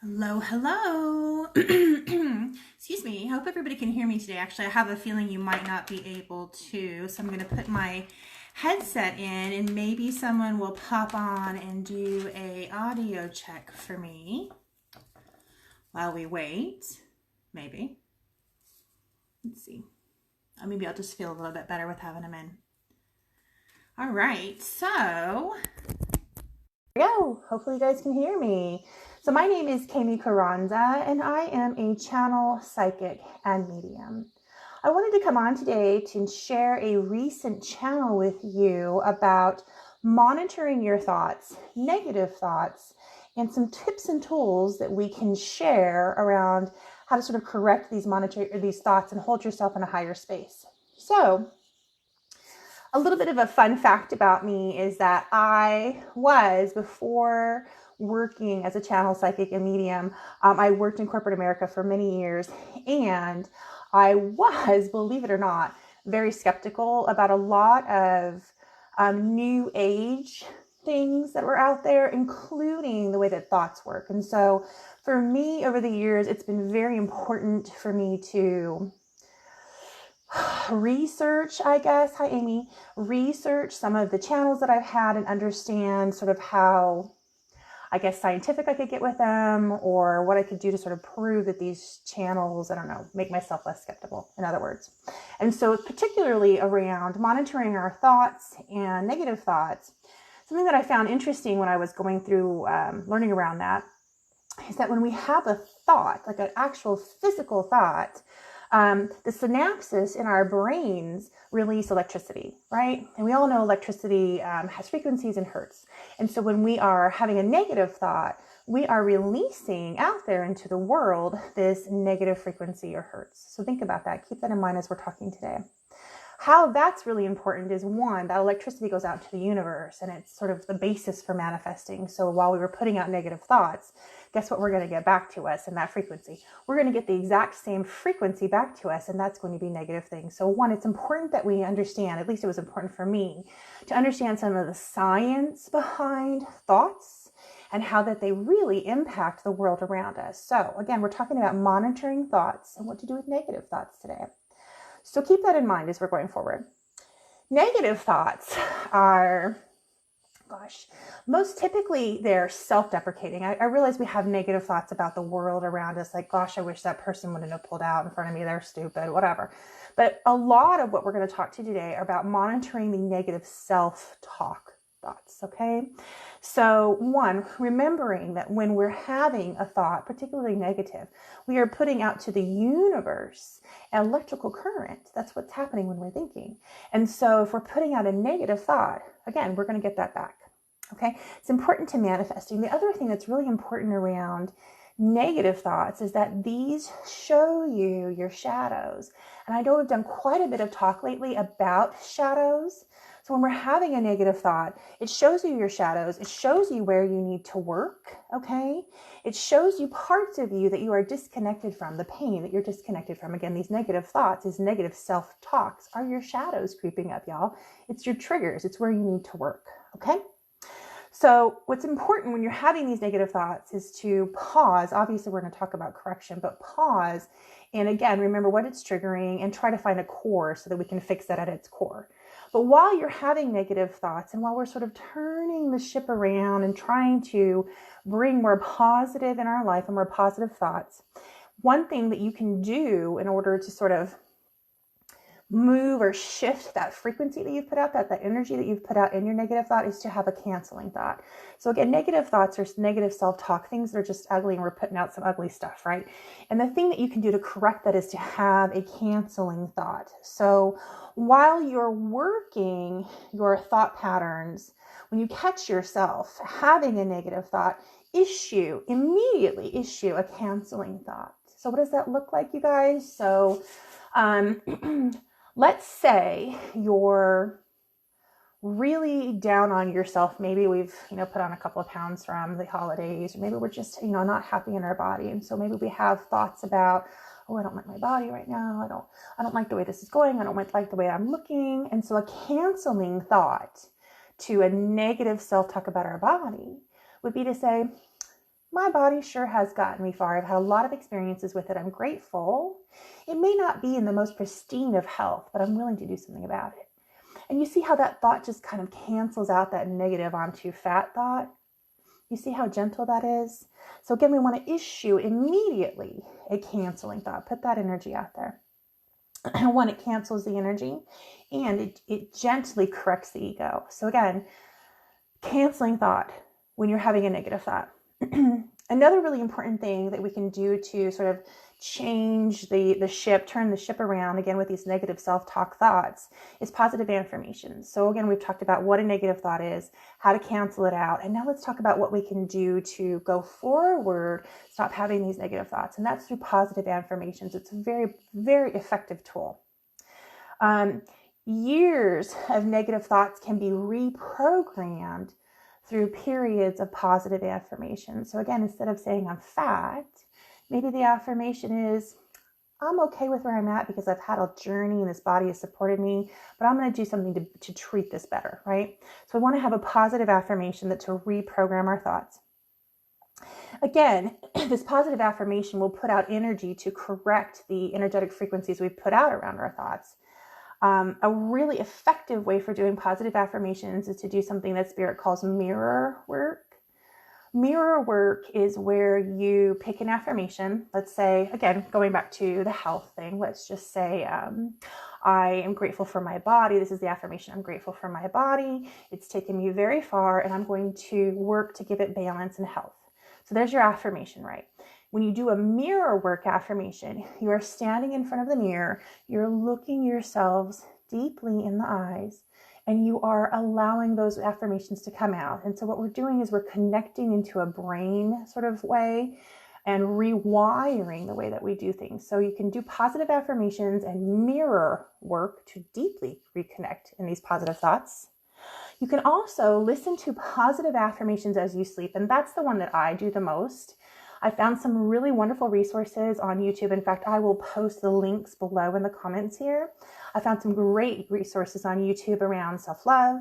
Hello, hello. Excuse me. I hope everybody can hear me today. Actually, I have a feeling you might not be able to, so I'm going to put my headset in and maybe someone will pop on and do a audio check for me while we wait. Maybe. Let's see. Maybe I'll just feel a little bit better with having them in. All right, so here we go. Hopefully you guys can hear me. So my name is Kami Carranza, and I am a channel psychic and medium. I wanted to come on today to share a recent channel with you about monitoring your thoughts, negative thoughts, and some tips and tools that we can share around how to sort of correct these thoughts and hold yourself in a higher space. So a little bit of a fun fact about me is that before working as a channel psychic and medium, I worked in corporate America for many years, and I was, believe it or not, very skeptical about a lot of new age things that were out there, including the way that thoughts work. And so for me, over the years, it's been very important for me to research, I guess, hi Amy, research some of the channels that I've had and understand sort of how, I guess, scientific I could get with them, or what I could do to sort of prove that these channels, I don't know, make myself less skeptical, in other words. And so particularly around monitoring our thoughts and negative thoughts, something that I found interesting when I was going through learning around that is that when we have a thought, like an actual physical thought, the synapses in our brains release electricity, right? And we all know electricity has frequencies and hertz. And so when we are having a negative thought, we are releasing out there into the world this negative frequency or hertz. So think about that. Keep that in mind as we're talking today. How that's really important is, one, that electricity goes out into the universe, and it's sort of the basis for manifesting. So while we were putting out negative thoughts, guess what we're going to get back to us in that frequency? We're going to get the exact same frequency back to us, and that's going to be negative things. So one, it's important that we understand, at least it was important for me, to understand some of the science behind thoughts and how that they really impact the world around us. So again, we're talking about monitoring thoughts and what to do with negative thoughts today. So keep that in mind as we're going forward. Negative thoughts are, most typically they're self-deprecating. I realize we have negative thoughts about the world around us, like, gosh, I wish that person wouldn't have pulled out in front of me. They're stupid, whatever. But a lot of what we're going to talk to today are about monitoring the negative self-talk thoughts, okay? So one, remembering that when we're having a thought, particularly negative, we are putting out to the universe an electrical current. That's what's happening when we're thinking. And so if we're putting out a negative thought, again, we're going to get that back, okay? It's important to manifesting. The other thing that's really important around negative thoughts is that these show you your shadows. And I know we've done quite a bit of talk lately about shadows. So when we're having a negative thought, it shows you your shadows. It shows you where you need to work, okay? It shows you parts of you that you are disconnected from, the pain that you're disconnected from. Again, these negative thoughts, these negative self-talks are your shadows creeping up, y'all. It's your triggers. It's where you need to work, okay? So what's important when you're having these negative thoughts is to pause. Obviously, we're going to talk about correction, but pause. And again, remember what it's triggering and try to find a core so that we can fix that at its core. But while you're having negative thoughts and while we're sort of turning the ship around and trying to bring more positive in our life and more positive thoughts, one thing that you can do in order to sort of move or shift that frequency that you've put out, that energy that you've put out in your negative thought, is to have a canceling thought. So again, negative thoughts are negative self-talk, things that are just ugly, and we're putting out some ugly stuff, right? And the thing that you can do to correct that is to have a canceling thought. So while you're working your thought patterns, when you catch yourself having a negative thought, immediately issue a canceling thought. So what does that look like, you guys? So let's say you're really down on yourself. Maybe we've, put on a couple of pounds from the holidays, or maybe we're just, not happy in our body. And so maybe we have thoughts about, oh, I don't like my body right now. I don't like the way this is going. I don't like the way I'm looking. And so a canceling thought to a negative self-talk about our body would be to say, My body sure has gotten me far. I've had a lot of experiences with it. I'm grateful. It may not be in the most pristine of health, but I'm willing to do something about it. And you see how that thought just kind of cancels out that negative onto fat thought? You see how gentle that is? So again, we want to issue immediately a canceling thought. Put that energy out there. And when it cancels the energy and it gently corrects the ego. So again, canceling thought when you're having a negative thought. Another really important thing that we can do to sort of change the ship, turn the ship around again with these negative self-talk thoughts is positive affirmations. So again, we've talked about what a negative thought is, how to cancel it out. And now let's talk about what we can do to go forward, stop having these negative thoughts. And that's through positive affirmations. It's a very, very effective tool. Years of negative thoughts can be reprogrammed through periods of positive affirmation. So again, instead of saying I'm fat, maybe the affirmation is I'm okay with where I'm at because I've had a journey and this body has supported me, but I'm going to do something to treat this better, right? So we want to have a positive affirmation that to reprogram our thoughts. Again, this positive affirmation will put out energy to correct the energetic frequencies we put out around our thoughts. A really effective way for doing positive affirmations is to do something that Spirit calls mirror work. Mirror work is where you pick an affirmation. Let's say, again, going back to the health thing, let's just say, I am grateful for my body. This is the affirmation. I'm grateful for my body. It's taken me very far, and I'm going to work to give it balance and health. So there's your affirmation, right? When you do a mirror work affirmation, you are standing in front of the mirror, you're looking yourselves deeply in the eyes, and you are allowing those affirmations to come out. And so what we're doing is we're connecting into a brain sort of way and rewiring the way that we do things. So you can do positive affirmations and mirror work to deeply reconnect in these positive thoughts. You can also listen to positive affirmations as you sleep, and that's the one that I do the most. I found some really wonderful resources on YouTube. In fact, I will post the links below in the comments here. I found some great resources on YouTube around self-love,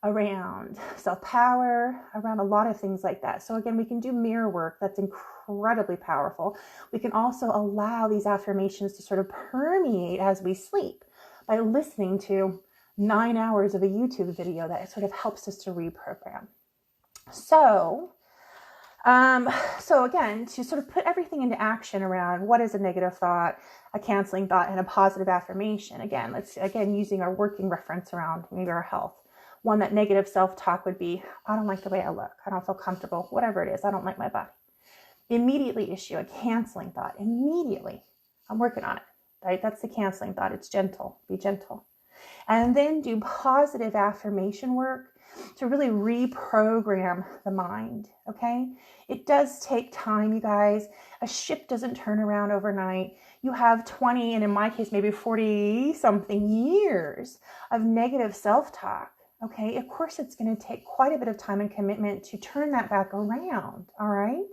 around self-power, around a lot of things like that. So again, we can do mirror work. That's incredibly powerful. We can also allow these affirmations to sort of permeate as we sleep by listening to 9 hours of a YouTube video that sort of helps us to reprogram. So again, to sort of put everything into action around what is a negative thought, a canceling thought, and a positive affirmation. Again, using our working reference around maybe our health. One, that negative self-talk would be, I don't like the way I look. I don't feel comfortable, whatever it is. I don't like my body. Immediately issue a canceling thought. Immediately. I'm working on it, right? That's the canceling thought. It's gentle. Be gentle. And then do positive affirmation work to really reprogram the mind, okay? It does take time, you guys. A ship doesn't turn around overnight. You have 20, and in my case, maybe 40 something years of negative self-talk, okay? Of course, it's going to take quite a bit of time and commitment to turn that back around, all right?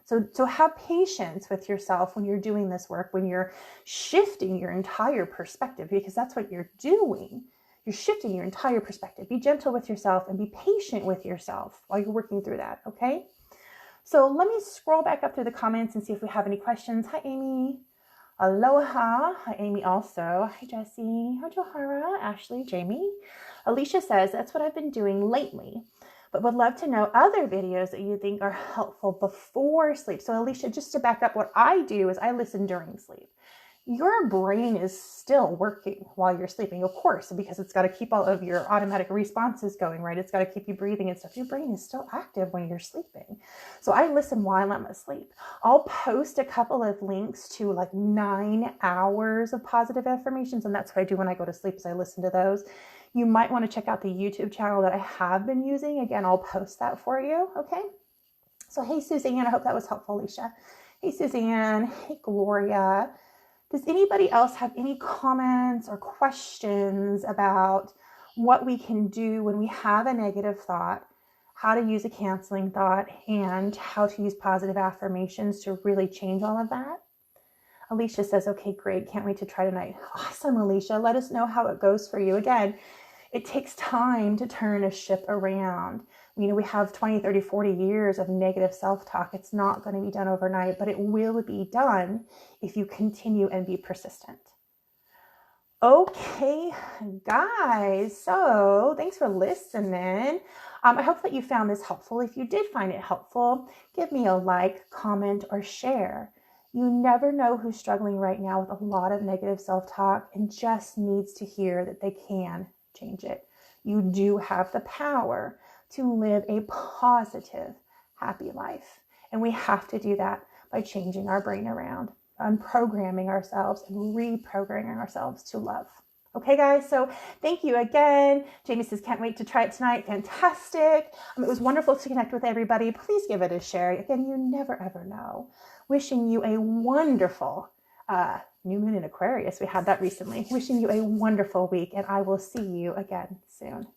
So have patience with yourself when you're doing this work, when you're shifting your entire perspective, because that's what you're doing. You're shifting your entire perspective. Be gentle with yourself and be patient with yourself while you're working through that, okay? So let me scroll back up through the comments and see if we have any questions. Hi, Amy. Aloha. Hi, Amy also. Hi, Jessie. Hi, Johara, Ashley, Jamie. Alicia says, that's what I've been doing lately, but would love to know other videos that you think are helpful before sleep. So Alicia, just to back up, what I do is I listen during sleep. Your brain is still working while you're sleeping, of course, because it's got to keep all of your automatic responses going, right? It's got to keep you breathing and stuff. Your brain is still active when you're sleeping. So I listen while I'm asleep. I'll post a couple of links to like 9 hours of positive affirmations, and that's what I do when I go to sleep is I listen to those. You might want to check out the YouTube channel that I have been using. Again, I'll post that for you, okay? So hey, Suzanne, I hope that was helpful, Alicia. Hey, Suzanne. Hey, Gloria. Does anybody else have any comments or questions about what we can do when we have a negative thought, how to use a canceling thought, and how to use positive affirmations to really change all of that? Alicia says, okay, great. Can't wait to try tonight. Awesome, Alicia. Let us know how it goes for you. Again, it takes time to turn a ship around. You know, we have 20, 30, 40 years of negative self-talk. It's not going to be done overnight, but it will be done if you continue and be persistent. Okay, guys, so thanks for listening. I hope that you found this helpful. If you did find it helpful, give me a like, comment, or share. You never know who's struggling right now with a lot of negative self-talk and just needs to hear that they can change it. You do have the power to live a positive, happy life. And we have to do that by changing our brain around, unprogramming ourselves and reprogramming ourselves to love. Okay, guys, so thank you again. Jamie says, can't wait to try it tonight. Fantastic. It was wonderful to connect with everybody. Please give it a share. Again, you never, ever know. Wishing you a wonderful new moon in Aquarius. We had that recently. Wishing you a wonderful week, and I will see you again soon.